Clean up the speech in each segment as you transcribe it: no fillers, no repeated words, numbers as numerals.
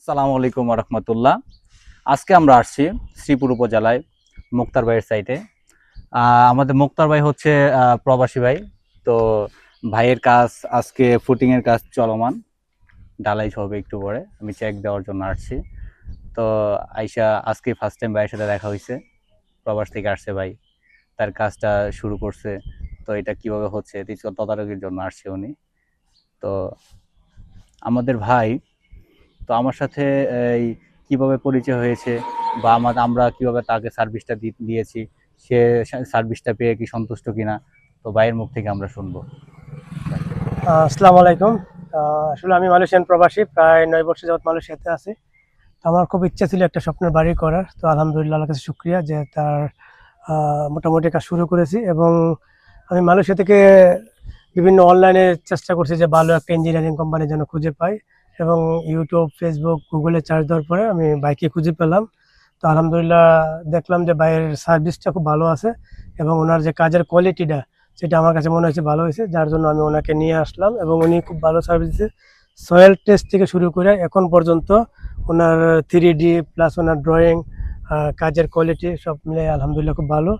সালামু আলাইকুম রহমতুল্লাহ। আজকে আমরা আসছি শ্রীপুর উপজেলায় মুক্তার ভাইয়ের সাইটে। আমাদের মুক্তার ভাই হচ্ছে প্রবাসী ভাই। তো ভাইয়ের কাজ আজকে ফুটিংয়ের কাজ চলমান, ঢালাই হবে একটু পরে, আমি চেক দেওয়ার জন্য আসছি। তো আইসা আজকে ফার্স্ট টাইম ভাইয়ের সাথে দেখা হয়েছে। প্রবাস থেকে আসছে ভাই, তার কাজটা শুরু করছে। তো এটা কিভাবে হচ্ছে তদারকির জন্য আসছে উনি। তো আমাদের ভাই, তো আমার সাথে এই কিভাবে পরিচয় হয়েছে বা আমরা কিভাবে তাকে সার্ভিসটা দিয়েছি, সে সার্ভিসটা পেয়ে কি সন্তুষ্ট কিনা, তো ভাইয়ের মুখ থেকে আমরা শুনবো। আসসালামু আলাইকুম। আসলে আমি মালয়েশিয়ান প্রবাসী, প্রায় 9 বছর যাবত মালয়েশিয়াতে আছি। তো আমার খুব ইচ্ছা ছিল একটা স্বপ্নের বাড়ি করার। তো আলহামদুলিল্লাহ আল্লাহর কাছে শুক্রিয়া যে তার মোটামুটি কাজ শুরু করেছি। এবং আমি মালয়েশিয়া থেকে বিভিন্ন অনলাইনে চেষ্টা করছি যে ভালো একটা ইঞ্জিনিয়ারিং কোম্পানি যেন খুঁজে পাই, এবং ইউটিউব, ফেসবুক, গুগলে চার্জ দেওয়ার পরে আমি বাইকে খুঁজে পেলাম। তো আলহামদুলিল্লাহ দেখলাম যে বাইরের সার্ভিসটা খুব ভালো আছে, এবং ওনার যে কাজের কোয়ালিটিটা সেটা আমার কাছে মনে হয়েছে ভালো হয়েছে, যার জন্য আমি ওনাকে নিয়ে আসলাম এবং উনি খুব ভালো সার্ভিস দিচ্ছে। সয়েল টেস্ট থেকে শুরু করে এখন পর্যন্ত ওনার 3D প্লাস ওনার ড্রয়িং, কাজের কোয়ালিটি সব মিলে আলহামদুলিল্লাহ খুব ভালো।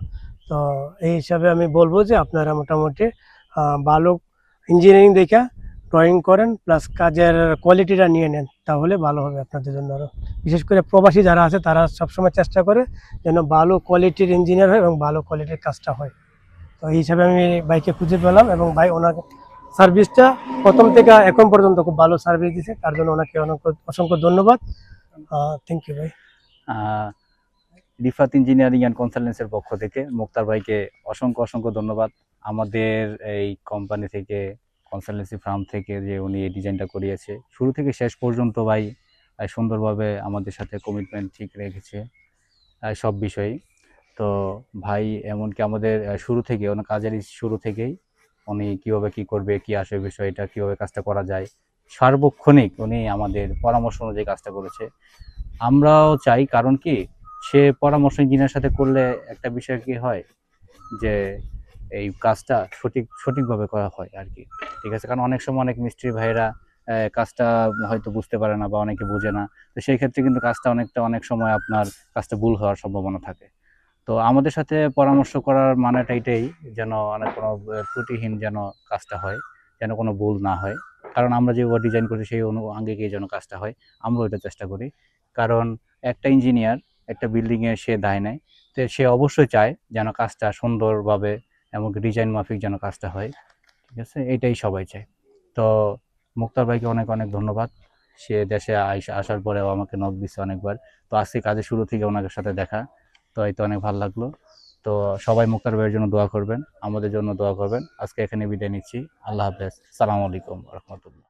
তো এই হিসাবে আমি বলবো যে আপনারা মোটামুটি ভালো ইঞ্জিনিয়ারিং দেখা ড্রয়িং করেন, প্লাস কাজের কোয়ালিটিটা নিয়ে নেন, তাহলে ভালো হবে আপনাদের জন্য। আরও বিশেষ করে প্রবাসী যারা আছে তারা সবসময় চেষ্টা করে যেন ভালো কোয়ালিটির ইঞ্জিনিয়ার হয় এবং ভালো কোয়ালিটির কাজটা হয়। তো এই হিসাবে আমি বাইকে খুঁজে পেলাম, এবং ভাই ওনার সার্ভিসটা প্রথম থেকে এখন পর্যন্ত খুব ভালো সার্ভিস দিছে, তার জন্য ওনাকে অনেক অসংখ্য ধন্যবাদ। থ্যাংক ইউ ভাই। আহ, রিফাত ইঞ্জিনিয়ারিং অ্যান্ড কনসালটেন্সির পক্ষ থেকে মুক্তার ভাইকে অসংখ্য অসংখ্য ধন্যবাদ। আমাদের এই কোম্পানি থেকে, কনসালটেন্সি ফার্ম থেকে, যে উনি এই ডিজাইনটা করিয়েছে শুরু থেকে শেষ পর্যন্ত ভাই সুন্দরভাবে আমাদের সাথে কমিটমেন্ট ঠিক রেখেছে সব বিষয়েই। তো ভাই এমনকি আমাদের শুরু থেকে ওনার কাজের শুরু থেকেই উনি কিভাবে কি করবে, কি আসে বিষয়টা, কিভাবে কাজটা করা যায়, সার্বক্ষণিক উনি আমাদের পরামর্শ অনুযায়ী কাজটা করেছে। আমরাও চাই, কারণ কি, সে পরামর্শ ইঞ্জিনিয়ার সাথে করলে একটা বিষয় কি হয় যে এই কাজটা সঠিকভাবে করা হয় আর কি। ঠিক আছে, কারণ অনেক সময় অনেক মিস্ত্রি ভাইরা কাজটা হয়তো বুঝতে পারে না বা অনেকে বোঝে না। তো সেই ক্ষেত্রে কিন্তু কাজটা অনেক সময় আপনার কাজটা ভুল হওয়ার সম্ভাবনা থাকে। তো আমাদের সাথে পরামর্শ করার মানেটা এটাই, যেন অনেক কোনো ত্রুটিহীন যেন কাজটা হয়, যেন কোনো ভুল না হয়। কারণ আমরা যেভাবে ডিজাইন করি সেই আঙ্গিকেই যেন কাজটা হয়, আমরা ওইটা চেষ্টা করি। কারণ একটা ইঞ্জিনিয়ার একটা বিল্ডিংয়ে সে দায় নেয়, তো সে অবশ্যই চায় যেন কাজটা সুন্দরভাবে এবং ডিজাইন মাফিক যেন কাজটা হয়। ঠিক আছে, এটাই সবাই চায়। তো মুক্তার ভাইকে অনেক অনেক ধন্যবাদ। সে দেশে আসার পরেও আমাকে নক দিচ্ছে অনেকবার। তো আজকে কাজের শুরু থেকে ওনার সাথে দেখা, তো এই তো অনেক ভালো লাগলো। তো সবাই মুক্তার ভাইয়ের জন্য দোয়া করবেন, আমাদের জন্য দোয়া করবেন। আজকে এখানে বিদায় নিচ্ছি। আল্লাহ হাফেজ। সালামু আলাইকুম রহমতুল্লাহ।